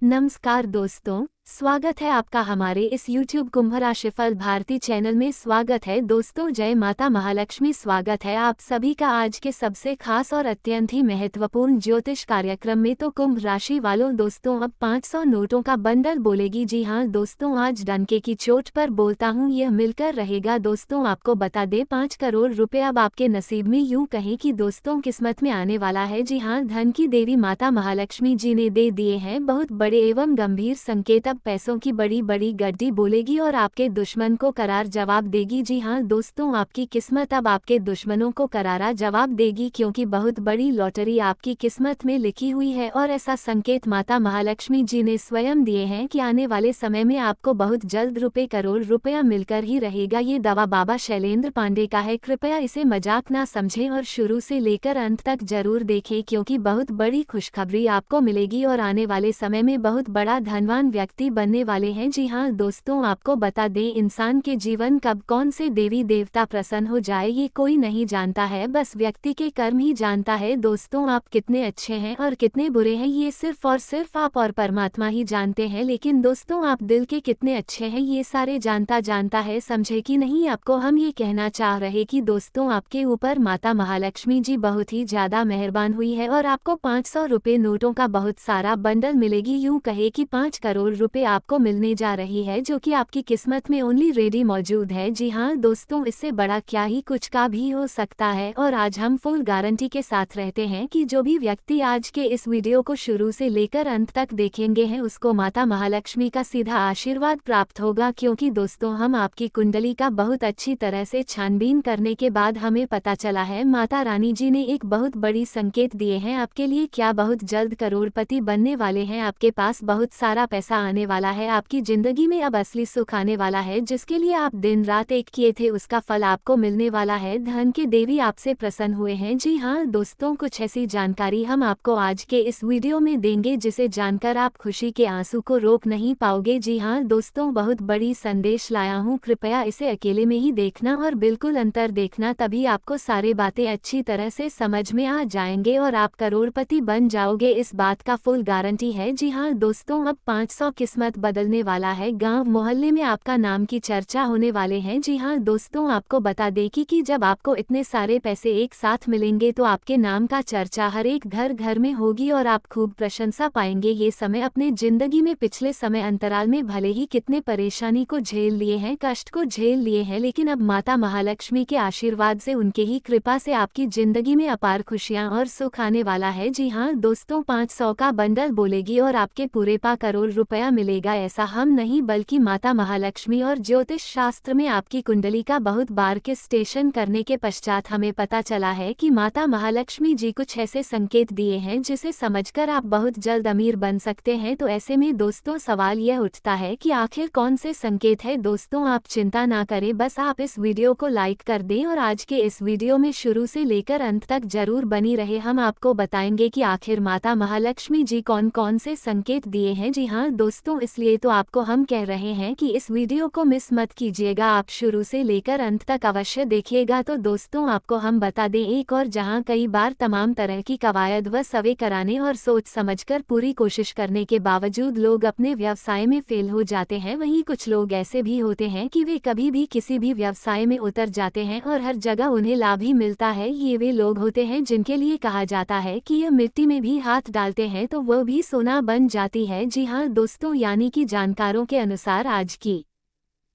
नमस्कार दोस्तों, स्वागत है आपका हमारे इस YouTube कुंभ राशिफल भारती चैनल में। स्वागत है दोस्तों, जय माता महालक्ष्मी। स्वागत है आप सभी का आज के सबसे खास और अत्यंत ही महत्वपूर्ण ज्योतिष कार्यक्रम में। तो कुंभ राशि वालों दोस्तों, अब 500 नोटों का बंडल बोलेगी। जी हाँ दोस्तों, आज डंके की चोट पर बोलता हूँ, यह मिलकर रहेगा। दोस्तों आपको बता दे 5 करोड़ रुपए अब आपके नसीब में, यूं कहें कि दोस्तों किस्मत में आने वाला है। जी हाँ, धन की देवी माता महालक्ष्मी जी ने दे दिए हैं बहुत बड़े एवं गंभीर संकेत। अब पैसों की बड़ी बड़ी गड्डी बोलेगी और आपके दुश्मन को करार जवाब देगी। जी हाँ दोस्तों, आपकी किस्मत अब आपके दुश्मनों को करारा जवाब देगी, क्योंकि बहुत बड़ी लॉटरी आपकी किस्मत में लिखी हुई है। और ऐसा संकेत माता महालक्ष्मी जी ने स्वयं दिए हैं कि आने वाले समय में आपको बहुत जल्द रुपए करोड़ रुपया मिलकर ही रहेगा। ये दावा बाबा शैलेंद्र पांडे का है, कृपया इसे मजाक ना समझें और शुरू से लेकर अंत तक जरूर देखें, क्योंकि बहुत बड़ी खुशखबरी आपको मिलेगी और आने वाले समय में बहुत बड़ा धनवान व्यक्ति बनने वाले हैं। जी हाँ दोस्तों, आपको बता दें, इंसान के जीवन कब कौन से देवी देवता प्रसन्न हो जाए ये कोई नहीं जानता है, बस व्यक्ति के कर्म ही जानता है। दोस्तों आप कितने अच्छे हैं और कितने बुरे हैं ये सिर्फ और सिर्फ आप और परमात्मा ही जानते हैं। लेकिन दोस्तों आप दिल के कितने अच्छे हैं ये सारे जानता है, समझे कि नहीं। आपको हम ये कहना चाह रहे कि दोस्तों आपके ऊपर माता महालक्ष्मी जी बहुत ही ज्यादा मेहरबान हुई है और आपको 500 रुपए नोटों का बहुत सारा बंडल मिलेगी। यूं कहे कि 5 करोड़ रुपए आपको मिलने जा रही है, जो कि आपकी किस्मत में ओनली रेडी मौजूद है। जी हाँ दोस्तों, इससे बड़ा क्या ही कुछ का भी हो सकता है। और आज हम फुल गारंटी के साथ रहते हैं कि जो भी व्यक्ति आज के इस वीडियो को शुरू से लेकर अंत तक देखेंगे हैं उसको माता महालक्ष्मी का सीधा आशीर्वाद प्राप्त होगा। क्योंकि दोस्तों हम आपकी कुंडली का बहुत अच्छी तरह से छानबीन करने के बाद हमें पता चला है माता रानी जी ने एक बहुत बड़ी संकेत दिए हैं आपके लिए। क्या बहुत जल्द करोड़पति बनने वाले हैं, आपके पास बहुत सारा पैसा आने वाला है, आपकी जिंदगी में अब असली सुख आने वाला है। जिसके लिए आप दिन रात एक किए थे उसका फल आपको मिलने वाला है। धन के देवी आपसे प्रसन्न हुए हैं। जी हाँ दोस्तों, कुछ ऐसी जानकारी हम आपको आज के इस वीडियो में देंगे जिसे जानकर आप खुशी के आंसू को रोक नहीं पाओगे। जी हाँ दोस्तों, बहुत बड़ी संदेश लाया हूँ, कृपया इसे अकेले में ही देखना और बिल्कुल अंतर देखना, तभी आपको सारी बातें अच्छी तरह से समझ में आ जाएंगे और आप करोड़पति बन जाओगे, इस बात का फुल गारंटी है। जी हाँ दोस्तों, अब 500 किस्मत बदलने वाला है, गांव मोहल्ले में आपका नाम की चर्चा होने वाले हैं। जी हाँ दोस्तों, आपको बता दें कि जब आपको इतने सारे पैसे एक साथ मिलेंगे तो आपके नाम का चर्चा हर एक घर घर में होगी और आप खूब प्रशंसा पाएंगे। ये समय अपने जिंदगी में पिछले समय अंतराल में भले ही कितने परेशानी को झेल लिए हैं, कष्ट को झेल लिए हैं, लेकिन अब माता महालक्ष्मी के आशीर्वाद से, उनके ही कृपा से आपकी जिंदगी में अपार खुशियां और सुख आने वाला है। जी हाँ दोस्तों, 500 का बंडल बोलेगी और आपके पूरे 5 करोड़ रुपया मिलेगा। ऐसा हम नहीं बल्कि माता महालक्ष्मी और ज्योतिष शास्त्र में आपकी कुंडली का बहुत बार के स्टेशन करने के पश्चात हमें पता चला है कि माता महालक्ष्मी जी कुछ ऐसे संकेत दिए हैं जिसे समझकर आप बहुत जल्द अमीर बन सकते हैं। तो ऐसे में दोस्तों सवाल यह उठता है कि आखिर कौन से संकेत है। दोस्तों आप चिंता ना करें, बस आप इस वीडियो को लाइक कर दें और आज के इस वीडियो में शुरू से लेकर अंत तक जरूर बनी रहे। हम आपको बताएंगे कि आखिर माता महालक्ष्मी जी कौन कौन से संकेत दिए हैं। जी हाँ दोस्तों, इसलिए तो आपको हम कह रहे हैं कि इस वीडियो को मिस मत कीजिएगा, आप शुरू से लेकर अंत तक अवश्य देखिएगा। तो दोस्तों आपको हम बता दें, एक और जहां कई बार तमाम तरह की कवायद व सवे कराने और सोच समझकर पूरी कोशिश करने के बावजूद लोग अपने व्यवसाय में फेल हो जाते हैं, वहीं कुछ लोग ऐसे भी होते हैं कि वे कभी भी किसी भी व्यवसाय में उतर जाते हैं और हर जगह उन्हें लाभ ही मिलता है। ये वे लोग होते हैं जिनके लिए कहा जाता है कि ये मिट्टी में भी हाथ डालते हैं तो वह भी सोना बन जाती है। जी हाँ दोस्तों, यानी कि जानकारों के अनुसार आज की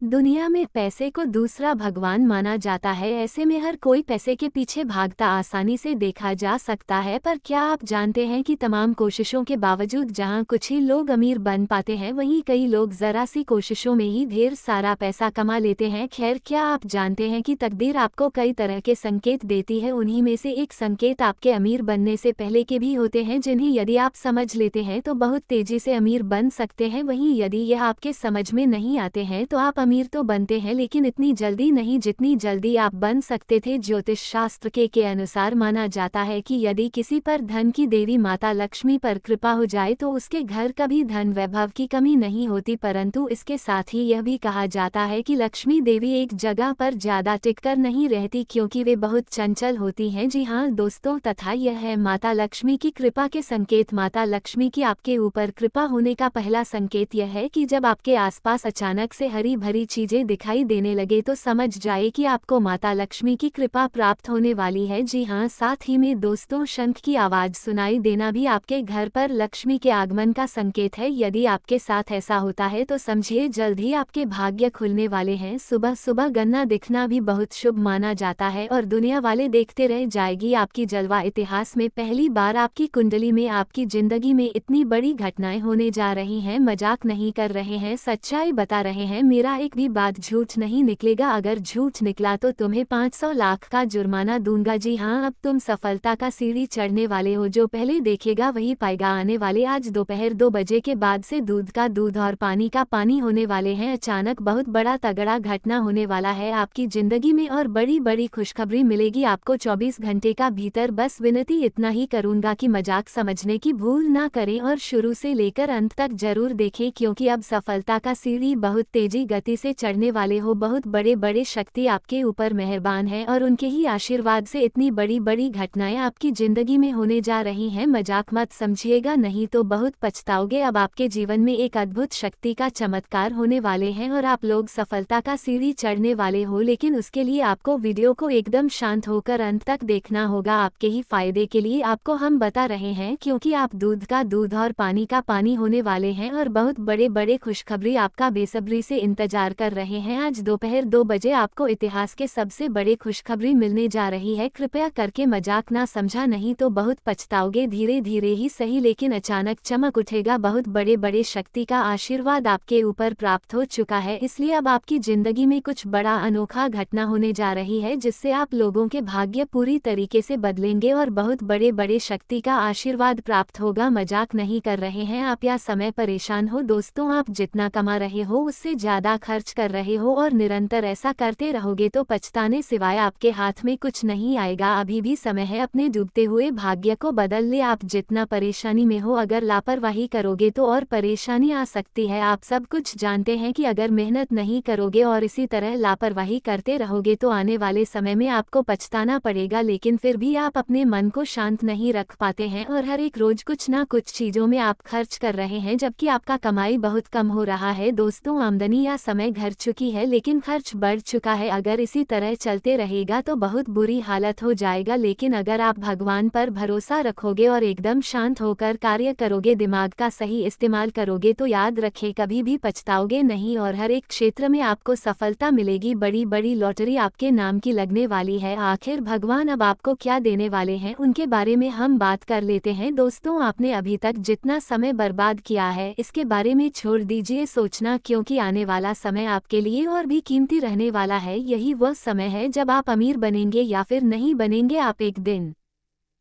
दुनिया में पैसे को दूसरा भगवान माना जाता है। ऐसे में हर कोई पैसे के पीछे भागता आसानी से देखा जा सकता है, पर क्या आप जानते हैं कि तमाम कोशिशों के बावजूद जहां कुछ ही लोग अमीर बन पाते हैं, वहीं कई लोग जरा सी कोशिशों में ही ढेर सारा पैसा कमा लेते हैं। खैर, क्या आप जानते हैं कि तकदीर आपको कई तरह के संकेत देती है, उन्हीं में से एक संकेत आपके अमीर बनने से पहले के भी होते हैं, जिन्हें यदि आप समझ लेते हैं तो बहुत तेजी से अमीर बन सकते हैं। वहीं यदि यह आपके समझ में नहीं आते हैं तो आप अमीर अमीर तो बनते हैं लेकिन इतनी जल्दी नहीं जितनी जल्दी आप बन सकते थे। ज्योतिष शास्त्र के अनुसार माना जाता है कि यदि किसी पर धन की देवी माता लक्ष्मी पर कृपा हो जाए तो उसके घर कभी धन वैभव की कमी नहीं होती, परंतु इसके साथ ही यह भी कहा जाता है कि लक्ष्मी देवी एक जगह पर ज्यादा टिककर नहीं रहती क्योंकि वे बहुत चंचल होती हैं। जी हाँ दोस्तों, तथा यह है माता लक्ष्मी की कृपा के संकेत। माता लक्ष्मी की आपके ऊपर कृपा होने का पहला संकेत यह है कि जब आपके आसपास अचानक से हरी भरी चीजें दिखाई देने लगे तो समझ जाए कि आपको माता लक्ष्मी की कृपा प्राप्त होने वाली है। जी हाँ, साथ ही में दोस्तों, शंख की आवाज सुनाई देना भी आपके घर पर लक्ष्मी के आगमन का संकेत है। यदि आपके साथ ऐसा होता है तो समझिए जल्द ही आपके भाग्य खुलने वाले हैं। सुबह सुबह गन्ना दिखना भी बहुत शुभ माना जाता है और दुनिया वाले देखते रह जाएगी आपकी जलवा। इतिहास में पहली बार आपकी कुंडली में आपकी जिंदगी में इतनी बड़ी घटनाएं होने जा रही हैं। मजाक नहीं कर रहे हैं, सच्चाई बता रहे हैं। मेरा एक भी बात झूठ नहीं निकलेगा, अगर झूठ निकला तो तुम्हें 500 लाख का जुर्माना दूंगा। जी हाँ, अब तुम सफलता का सीढ़ी चढ़ने वाले हो। जो पहले देखेगा वही पाएगा। आने वाले आज दोपहर 2 बजे के बाद से दूध का दूध और पानी का पानी होने वाले हैं। अचानक बहुत बड़ा तगड़ा घटना होने वाला है आपकी जिंदगी में और बड़ी बड़ी खुशखबरी मिलेगी आपको 24 घंटे का भीतर। बस विनती इतना ही करूंगा कि मजाक समझने की भूल ना करें और शुरू से लेकर अंत तक जरूर देखें, क्योंकि अब सफलता का सीढ़ी बहुत तेजी गति से चढ़ने वाले हो। बहुत बड़े बड़े शक्ति आपके ऊपर मेहरबान है और उनके ही आशीर्वाद से इतनी बड़ी बड़ी घटनाएं आपकी जिंदगी में होने जा रही हैं। मजाक मत समझिएगा, नहीं तो बहुत पछताओगे। अब आपके जीवन में एक अद्भुत शक्ति का चमत्कार होने वाले हैं और आप लोग सफलता का सीढ़ी चढ़ने वाले हो, लेकिन उसके लिए आपको वीडियो को एकदम शांत होकर अंत तक देखना होगा। आपके ही फायदे के लिए आपको हम बता रहे हैं, क्योंकि आप दूध का दूध और पानी का पानी होने वाले हैं और बहुत बड़े बड़े खुशखबरी आपका बेसब्री से इंतजार कर रहे हैं। आज दोपहर 2 बजे आपको इतिहास के सबसे बड़े खुशखबरी मिलने जा रही है। कृपया करके मजाक ना समझा, नहीं तो बहुत पछताओगे। धीरे धीरे ही सही लेकिन अचानक चमक उठेगा। बहुत बड़े बड़े शक्ति का आशीर्वाद आपके ऊपर प्राप्त हो चुका है, इसलिए अब आपकी जिंदगी में कुछ बड़ा अनोखा घटना होने जा रही है जिससे आप लोगों के भाग्य पूरी तरीके से बदलेंगे और बहुत बड़े बड़े शक्ति का आशीर्वाद प्राप्त होगा। मजाक नहीं कर रहे हैं आप, या समय परेशान हो दोस्तों। आप जितना कमा रहे हो उससे ज्यादा खर्च कर रहे हो और निरंतर ऐसा करते रहोगे तो पछताने सिवाय आपके हाथ में कुछ नहीं आएगा। अभी भी समय है अपने डूबते हुए भाग्य को बदल ले। आप जितना परेशानी में हो, अगर लापरवाही करोगे तो और परेशानी आ सकती है। आप सब कुछ जानते हैं कि अगर मेहनत नहीं करोगे और इसी तरह लापरवाही करते रहोगे तो आने वाले समय में आपको पछताना पड़ेगा, लेकिन फिर भी आप अपने मन को शांत नहीं रख पाते हैं और हर एक रोज कुछ ना कुछ चीजों में आप खर्च कर रहे हैं, जबकि आपका कमाई बहुत कम हो रहा है। दोस्तों, आमदनी या समय घट चुकी है लेकिन खर्च बढ़ चुका है। अगर इसी तरह चलते रहेगा तो बहुत बुरी हालत हो जाएगा, लेकिन अगर आप भगवान पर भरोसा रखोगे और एकदम शांत होकर कार्य करोगे, दिमाग का सही इस्तेमाल करोगे तो याद रखें कभी भी पछताओगे नहीं और हर एक क्षेत्र में आपको सफलता मिलेगी। बड़ी बड़ी लॉटरी आपके नाम की लगने वाली है। आखिर भगवान अब आपको क्या देने वाले हैं उनके बारे में हम बात कर लेते हैं। दोस्तों, आपने अभी तक जितना समय बर्बाद किया है इसके बारे में छोड़ दीजिए सोचना, क्योंकि आने वाला समय आपके लिए और भी कीमती रहने वाला है। यही वह समय है जब आप अमीर बनेंगे या फिर नहीं बनेंगे। आप एक दिन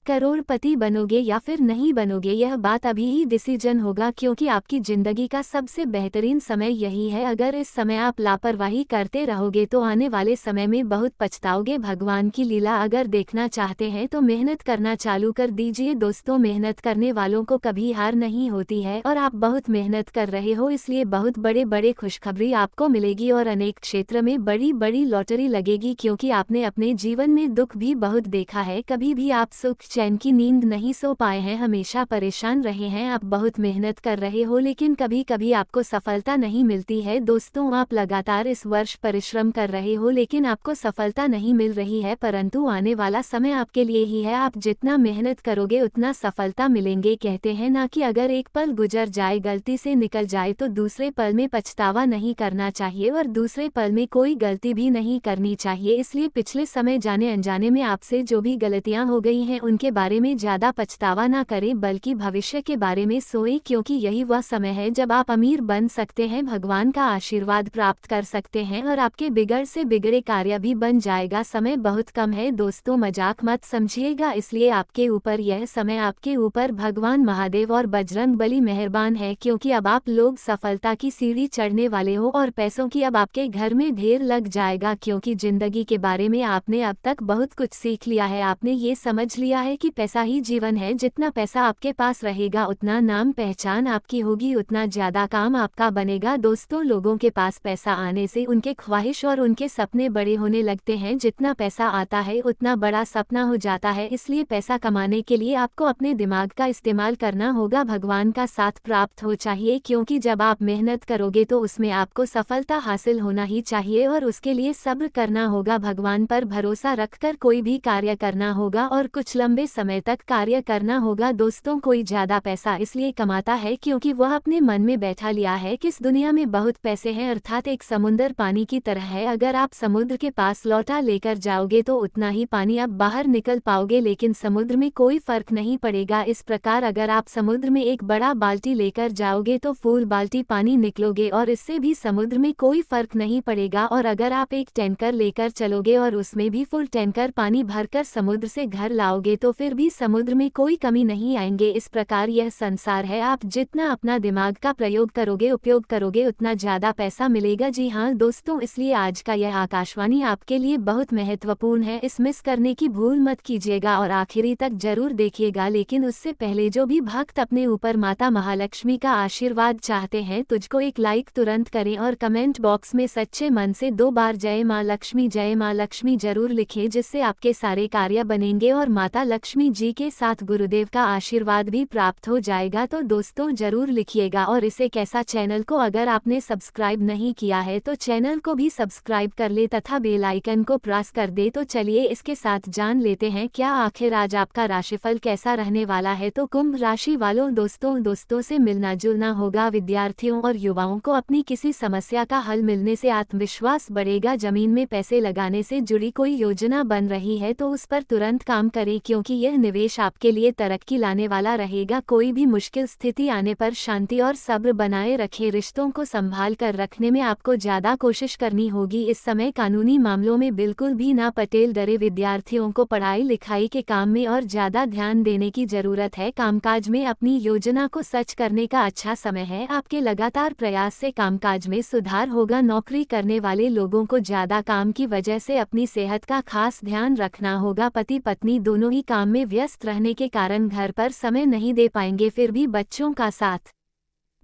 करोड़पति बनोगे या फिर नहीं बनोगे, यह बात अभी ही डिसीजन होगा, क्योंकि आपकी जिंदगी का सबसे बेहतरीन समय यही है। अगर इस समय आप लापरवाही करते रहोगे तो आने वाले समय में बहुत पछताओगे। भगवान की लीला अगर देखना चाहते हैं तो मेहनत करना चालू कर दीजिए। दोस्तों, मेहनत करने वालों को कभी हार नहीं होती है और आप बहुत मेहनत कर रहे हो, इसलिए बहुत बड़े बड़े खुशखबरी आपको मिलेगी और अनेक क्षेत्र में बड़ी बड़ी लॉटरी लगेगी, क्योंकि आपने अपने जीवन में दुख भी बहुत देखा है। कभी भी आप सुख चैन की नींद नहीं सो पाए हैं, हमेशा परेशान रहे हैं। आप बहुत मेहनत कर रहे हो लेकिन कभी कभी आपको सफलता नहीं मिलती है। दोस्तों, आप लगातार इस वर्ष परिश्रम कर रहे हो लेकिन आपको सफलता नहीं मिल रही है, परंतु आने वाला समय आपके लिए ही है। आप जितना मेहनत करोगे उतना सफलता मिलेंगे। कहते हैं ना कि अगर एक पल गुजर जाए, गलती से निकल जाए तो दूसरे पल में पछतावा नहीं करना चाहिए और दूसरे पल में कोई गलती भी नहीं करनी चाहिए। इसलिए पिछले समय जाने अनजाने में आपसे जो भी गलतियां हो गई हैं उनके के बारे में ज्यादा पछतावा ना करें बल्कि भविष्य के बारे में सोएं, क्योंकि यही वह समय है जब आप अमीर बन सकते हैं, भगवान का आशीर्वाद प्राप्त कर सकते हैं और आपके बिगड़ से बिगड़े कार्य भी बन जाएगा। समय बहुत कम है दोस्तों, मजाक मत समझिएगा। इसलिए आपके ऊपर यह समय, आपके ऊपर भगवान महादेव और बजरंग बली मेहरबान है, क्योंकि अब आप लोग सफलता की सीढ़ी चढ़ने वाले हो और पैसों की अब आपके घर में ढेर लग जाएगा, क्योंकि जिंदगी के बारे में आपने अब तक बहुत कुछ सीख लिया है। आपने ये समझ लिया है कि पैसा ही जीवन है। जितना पैसा आपके पास रहेगा उतना नाम पहचान आपकी होगी, उतना ज्यादा काम आपका बनेगा। दोस्तों, लोगों के पास पैसा आने से उनके ख्वाहिश और उनके सपने बड़े होने लगते हैं। जितना पैसा आता है उतना बड़ा सपना हो जाता है। इसलिए पैसा कमाने के लिए आपको अपने दिमाग का इस्तेमाल करना होगा, भगवान का साथ प्राप्त हो चाहिए, क्योंकि जब आप मेहनत करोगे तो उसमें आपको सफलता हासिल होना ही चाहिए और उसके लिए सब्र करना होगा। भगवान पर भरोसा रखकर कोई भी कार्य करना होगा और कुछ लंबे समय तक कार्य करना होगा। दोस्तों, कोई ज्यादा पैसा इसलिए कमाता है क्योंकि वह अपने मन में बैठा लिया है कि इस दुनिया में बहुत पैसे हैं, अर्थात एक समुद्र पानी की तरह है। अगर आप समुद्र के पास लौटा लेकर जाओगे तो उतना ही पानी आप बाहर निकल पाओगे, लेकिन समुद्र में कोई फर्क नहीं पड़ेगा। इस प्रकार अगर आप समुद्र में एक बड़ा बाल्टी लेकर जाओगे तो फुल बाल्टी पानी निकलोगे और इससे भी समुद्र में कोई फर्क नहीं पड़ेगा। और अगर आप एक टैंकर लेकर चलोगे और उसमें भी फुल टैंकर पानी भरकर समुद्र से घर लाओगे तो फिर भी समुद्र में कोई कमी नहीं आएंगे। इस प्रकार यह संसार है, आप जितना अपना दिमाग का प्रयोग करोगे, उपयोग करोगे, उतना ज्यादा पैसा मिलेगा। जी हाँ दोस्तों, इसलिए आज का यह आकाशवाणी आपके लिए बहुत महत्वपूर्ण है, इस मिस करने की भूल मत कीजिएगा और आखिरी तक जरूर देखिएगा। लेकिन उससे पहले जो भी भक्त अपने ऊपर माता महालक्ष्मी का आशीर्वाद चाहते हैं, तुझको एक लाइक तुरंत करें और कमेंट बॉक्स में सच्चे मन से 2 बार जय माँ लक्ष्मी जरूर लिखें, जिससे आपके सारे कार्य बनेंगे और माता लक्ष्मी जी के साथ गुरुदेव का आशीर्वाद भी प्राप्त हो जाएगा। तो दोस्तों जरूर लिखिएगा। और इसे कैसा, चैनल को अगर आपने सब्सक्राइब नहीं किया है तो चैनल को भी सब्सक्राइब कर ले तथा बेल आइकन को प्रेस कर दे। तो चलिए इसके साथ जान लेते हैं क्या आखिर आज आपका राशिफल कैसा रहने वाला है। तो कुंभ राशि वालों, दोस्तों से मिलना जुलना होगा। विद्यार्थियों और युवाओं को अपनी किसी समस्या का हल मिलने से आत्मविश्वास बढ़ेगा। जमीन में पैसे लगाने से जुड़ी कोई योजना बन रही है तो उस पर तुरंत काम करें, क्योंकि यह निवेश आपके लिए तरक्की लाने वाला रहेगा। कोई भी मुश्किल स्थिति आने पर शांति और सब्र बनाए रखें। रिश्तों को संभाल कर रखने में आपको ज्यादा कोशिश करनी होगी। इस समय कानूनी मामलों में बिल्कुल भी ना पटेल डरे। विद्यार्थियों को पढ़ाई लिखाई के काम में और ज्यादा ध्यान देने की जरूरत है। कामकाज में अपनी योजना को सच करने का अच्छा समय है। आपके लगातार प्रयास से कामकाज में सुधार होगा। नौकरी करने वाले लोगों को ज्यादा काम की वजह से अपनी सेहत का खास ध्यान रखना होगा। पति पत्नी दोनों ही काम में व्यस्त रहने के कारण घर पर समय नहीं दे पाएंगे, फिर भी बच्चों का साथ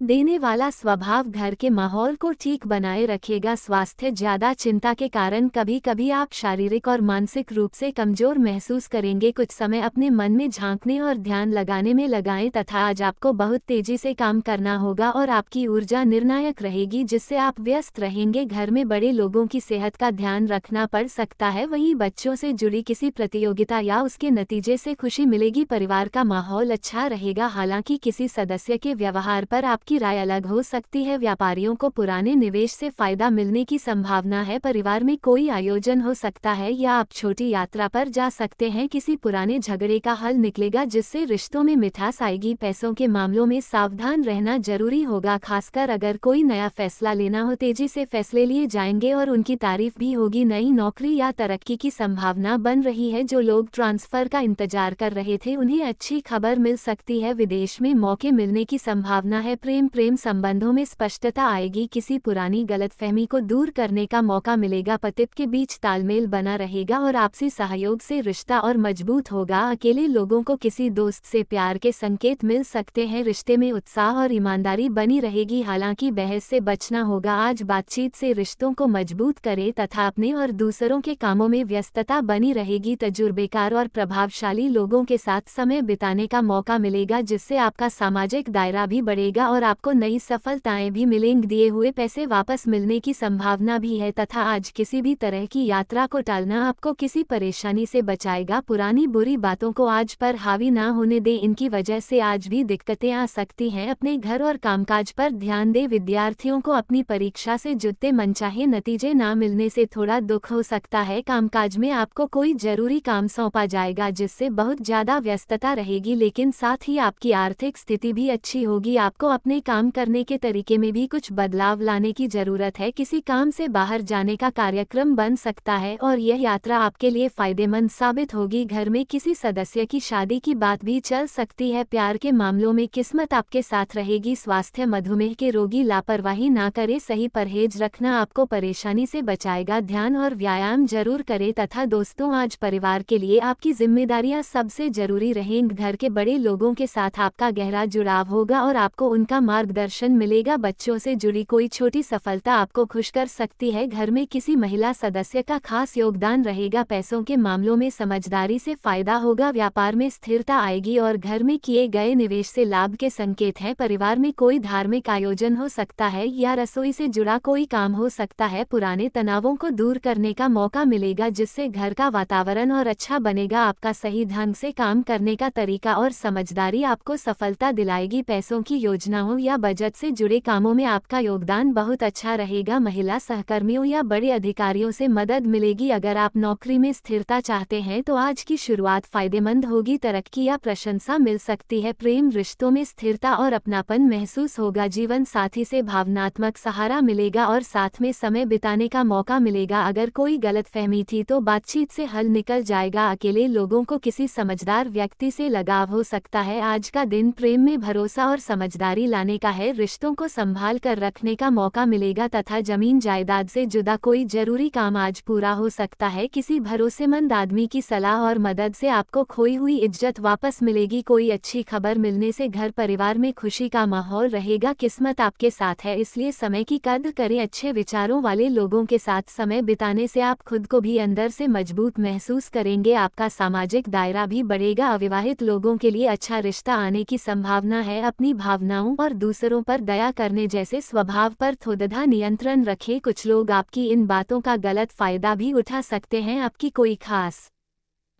देने वाला स्वभाव घर के माहौल को ठीक बनाए रखेगा। स्वास्थ्य ज्यादा चिंता के कारण कभी कभी आप शारीरिक और मानसिक रूप से कमजोर महसूस करेंगे। कुछ समय अपने मन में झांकने और ध्यान लगाने में लगाएं तथा आज आपको बहुत तेजी से काम करना होगा और आपकी ऊर्जा निर्णायक रहेगी, जिससे आप व्यस्त रहेंगे। घर में बड़े लोगों की सेहत का ध्यान रखना पड़ सकता है। वहीं बच्चों से जुड़ी किसी प्रतियोगिता या उसके नतीजे से खुशी मिलेगी। परिवार का माहौल अच्छा रहेगा। हालांकि किसी सदस्य के व्यवहार पर आपकी की राय अलग हो सकती है। व्यापारियों को पुराने निवेश से फायदा मिलने की संभावना है। परिवार में कोई आयोजन हो सकता है या आप छोटी यात्रा पर जा सकते हैं। किसी पुराने झगड़े का हल निकलेगा, जिससे रिश्तों में मिठास आएगी। पैसों के मामलों में सावधान रहना जरूरी होगा, खासकर अगर कोई नया फैसला लेना हो। तेजी से फैसले लिए जाएंगे और उनकी तारीफ भी होगी। नई नौकरी या तरक्की की संभावना बन रही है। जो लोग ट्रांसफर का इंतजार कर रहे थे उन्हें अच्छी खबर मिल सकती है। विदेश में मौके मिलने की संभावना है। प्रेम संबंधों में स्पष्टता आएगी। किसी पुरानी गलतफहमी को दूर करने का मौका मिलेगा। पति के बीच तालमेल बना रहेगा और आपसी सहयोग से रिश्ता और मजबूत होगा। अकेले लोगों को किसी दोस्त से प्यार के संकेत मिल सकते हैं। रिश्ते में उत्साह और ईमानदारी बनी रहेगी, हालांकि बहस से बचना होगा। आज बातचीत से रिश्तों को मजबूत करें तथा अपने और दूसरों के कामों में व्यस्तता बनी रहेगी। तजुर्बेकार और प्रभावशाली लोगों के साथ समय बिताने का मौका मिलेगा, जिससे आपका सामाजिक दायरा भी बढ़ेगा और आपको नई सफलताएं भी मिलेंगी। दिए हुए पैसे वापस मिलने की संभावना भी है तथा आज किसी भी तरह की यात्रा को टालना आपको किसी परेशानी से बचाएगा। पुरानी बुरी बातों को आज पर हावी ना होने दें, इनकी वजह से आज भी दिक्कतें आ सकती हैं। अपने घर और कामकाज पर ध्यान दें। विद्यार्थियों को अपनी परीक्षा से जुड़ते मनचाहे नतीजे ना मिलने से थोड़ा दुख हो सकता है। कामकाज में आपको कोई जरूरी काम सौंपा जाएगा जिससे बहुत ज्यादा व्यस्तता रहेगी, लेकिन साथ ही आपकी आर्थिक स्थिति भी अच्छी होगी। आपको अपने काम करने के तरीके में भी कुछ बदलाव लाने की जरूरत है। किसी काम से बाहर जाने का कार्यक्रम बन सकता है और यह यात्रा आपके लिए फायदेमंद साबित होगी। घर में किसी सदस्य की शादी की बात भी चल सकती है। प्यार के मामलों में किस्मत आपके साथ रहेगी। स्वास्थ्य, मधुमेह के रोगी लापरवाही ना करें, सही परहेज रखना आपको परेशानी से बचाएगा। ध्यान और व्यायाम जरूर करें तथा दोस्तों, आज परिवार के लिए आपकी जिम्मेदारियां सबसे जरूरी रहेंगी। घर के बड़े लोगों के साथ आपका गहरा जुड़ाव होगा और आपको उनका मार्गदर्शन मिलेगा। बच्चों से जुड़ी कोई छोटी सफलता आपको खुश कर सकती है। घर में किसी महिला सदस्य का खास योगदान रहेगा। पैसों के मामलों में समझदारी से फायदा होगा। व्यापार में स्थिरता आएगी और घर में किए गए निवेश से लाभ के संकेत हैं। परिवार में कोई धार्मिक आयोजन हो सकता है या रसोई से जुड़ा कोई काम हो सकता है। पुराने तनावों को दूर करने का मौका मिलेगा जिससे घर का वातावरण और अच्छा बनेगा। आपका सही ढंग से काम करने का तरीका और समझदारी आपको सफलता दिलाएगी। पैसों की योजनाओं या बजट से जुड़े कामों में आपका योगदान बहुत अच्छा रहेगा। महिला सहकर्मियों या बड़े अधिकारियों से मदद मिलेगी। अगर आप नौकरी में स्थिरता चाहते हैं तो आज की शुरुआत फायदेमंद होगी। तरक्की या प्रशंसा मिल सकती है। प्रेम रिश्तों में स्थिरता और अपनापन महसूस होगा। जीवन साथी से भावनात्मक सहारा मिलेगा और साथ में समय बिताने का मौका मिलेगा। अगर कोई गलतफहमी थी तो बातचीत से हल निकल जाएगा। अकेले लोगों को किसी समझदार व्यक्ति से लगाव हो सकता है। आज का दिन प्रेम में भरोसा और समझदारी लाने का है। रिश्तों को संभाल कर रखने का मौका मिलेगा तथा जमीन जायदाद से जुड़ा कोई जरूरी काम आज पूरा हो सकता है। किसी भरोसेमंद आदमी की सलाह और मदद से आपको खोई हुई इज्जत वापस मिलेगी। कोई अच्छी खबर मिलने से घर परिवार में खुशी का माहौल रहेगा। किस्मत आपके साथ है, इसलिए समय की कद्र करें। अच्छे विचारों वाले लोगों के साथ समय बिताने से आप खुद को भी अंदर से मजबूत महसूस करेंगे। आपका सामाजिक दायरा भी बढ़ेगा। अविवाहित लोगों के लिए अच्छा रिश्ता आने की संभावना है। अपनी भावनाओं और दूसरों पर दया करने जैसे स्वभाव पर थोड़ा नियंत्रण रखें। कुछ लोग आपकी इन बातों का गलत फायदा भी उठा सकते हैं। आपकी कोई खास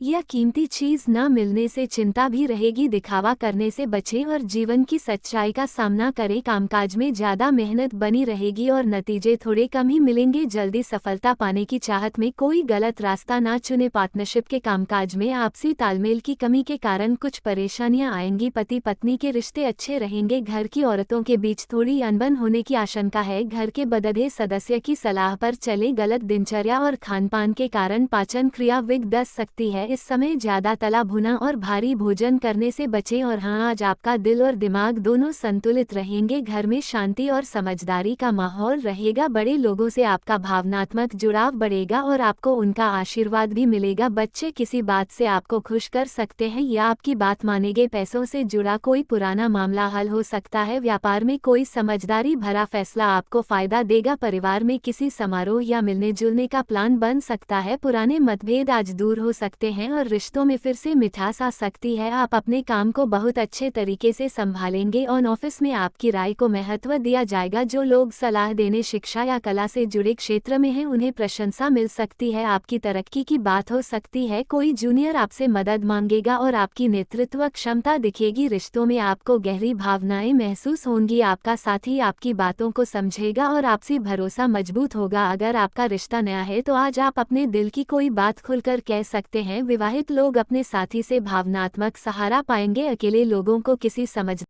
या कीमती चीज न मिलने से चिंता भी रहेगी। दिखावा करने से बचें और जीवन की सच्चाई का सामना करें। कामकाज में ज्यादा मेहनत बनी रहेगी और नतीजे थोड़े कम ही मिलेंगे। जल्दी सफलता पाने की चाहत में कोई गलत रास्ता ना चुने। पार्टनरशिप के कामकाज में आपसी तालमेल की कमी के कारण कुछ परेशानियां आएंगी। पति पत्नी के रिश्ते अच्छे रहेंगे। घर की औरतों के बीच थोड़ी अनबन होने की आशंका है। घर के बड़े सदस्य की सलाह पर चले। गलत दिनचर्या और खानपान के कारण पाचन क्रिया विघट सकती है। इस समय ज्यादा तला भुना और भारी भोजन करने से बचें। और हाँ, आज आपका दिल और दिमाग दोनों संतुलित रहेंगे। घर में शांति और समझदारी का माहौल रहेगा। बड़े लोगों से आपका भावनात्मक जुड़ाव बढ़ेगा और आपको उनका आशीर्वाद भी मिलेगा। बच्चे किसी बात से आपको खुश कर सकते हैं या आपकी बात मानेंगे। पैसों से जुड़ा कोई पुराना मामला हल हो सकता है। व्यापार में कोई समझदारी भरा फैसला आपको फायदा देगा। परिवार में किसी समारोह या मिलने जुलने का प्लान बन सकता है। पुराने मतभेद आज दूर हो सकते हैं और रिश्तों में फिर से मिठास आ सकती है। आप अपने काम को बहुत अच्छे तरीके से संभालेंगे और ऑफिस में आपकी राय को महत्व दिया जाएगा। जो लोग सलाह देने, शिक्षा या कला से जुड़े क्षेत्र में हैं, उन्हें प्रशंसा मिल सकती है। आपकी तरक्की की बात हो सकती है। कोई जूनियर आपसे मदद मांगेगा और आपकी नेतृत्व क्षमता दिखेगी। रिश्तों में आपको गहरी भावनाएं महसूस होंगी। आपका साथी आपकी बातों को समझेगा और आपसी भरोसा मजबूत होगा। अगर आपका रिश्ता नया है तो आज आप अपने दिल की कोई बात खुलकर कह सकते हैं। विवाहित लोग अपने साथी से भावनात्मक सहारा पाएंगे। अकेले लोगों को किसी समझ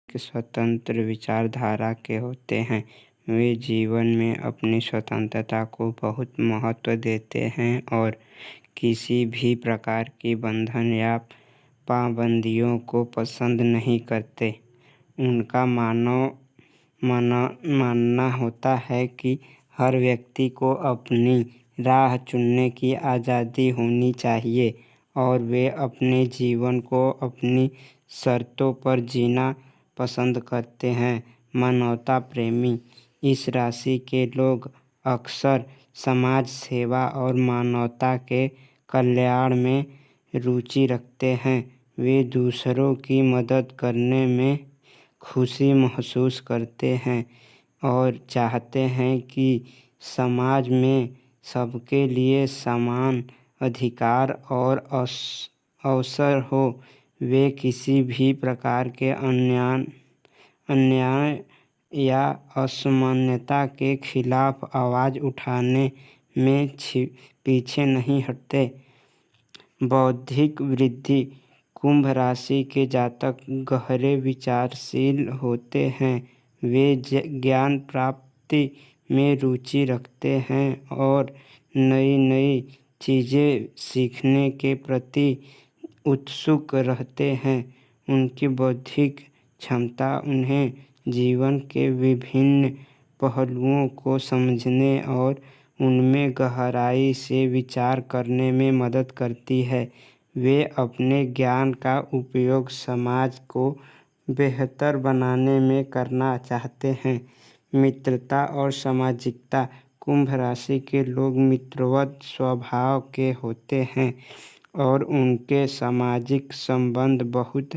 स्वतंत्र विचारधारा के होते हैं। वे जीवन में अपनी स्वतंत्रता को बहुत महत्व देते हैं और किसी भी प्रकार की बंधन या पाबंदियों को पसंद नहीं करते। उनका मानना होता है कि हर व्यक्ति को अपनी राह चुनने की आज़ादी होनी चाहिए और वे अपने जीवन को अपनी शर्तों पर जीना पसंद करते हैं। मानवता प्रेमी इस राशि के लोग अक्सर समाज सेवा और मानवता के कल्याण में रुचि रखते हैं। वे दूसरों की मदद करने में खुशी महसूस करते हैं और चाहते हैं कि समाज में सबके लिए समान अधिकार और अवसर हो। वे किसी भी प्रकार के अन्याय या असमानता के खिलाफ आवाज़ उठाने में पीछे नहीं हटते। बौद्धिक वृद्धि। कुंभ राशि के जातक गहरे विचारशील होते हैं। वे ज्ञान प्राप्ति में रुचि रखते हैं और नई नई चीज़ें सीखने के प्रति उत्सुक रहते हैं। उनकी बौद्धिक क्षमता उन्हें जीवन के विभिन्न पहलुओं को समझने और उनमें गहराई से विचार करने में मदद करती है। वे अपने ज्ञान का उपयोग समाज को बेहतर बनाने में करना चाहते हैं। मित्रता और सामाजिकता। कुंभ राशि के लोग मित्रवत स्वभाव के होते हैं और उनके सामाजिक संबंध बहुत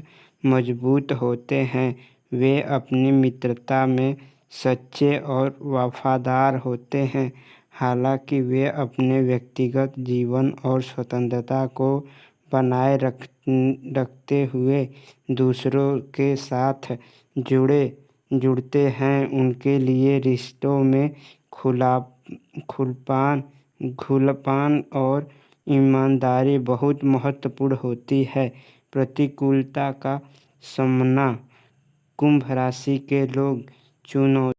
मजबूत होते हैं। वे अपनी मित्रता में सच्चे और वफादार होते हैं। हालांकि वे अपने व्यक्तिगत जीवन और स्वतंत्रता को बनाए रखते हुए दूसरों के साथ जुड़ते हैं। उनके लिए रिश्तों में खुलापन और ईमानदारी बहुत महत्वपूर्ण होती है। प्रतिकूलता का सामना। कुंभ राशि के लोग चुनौती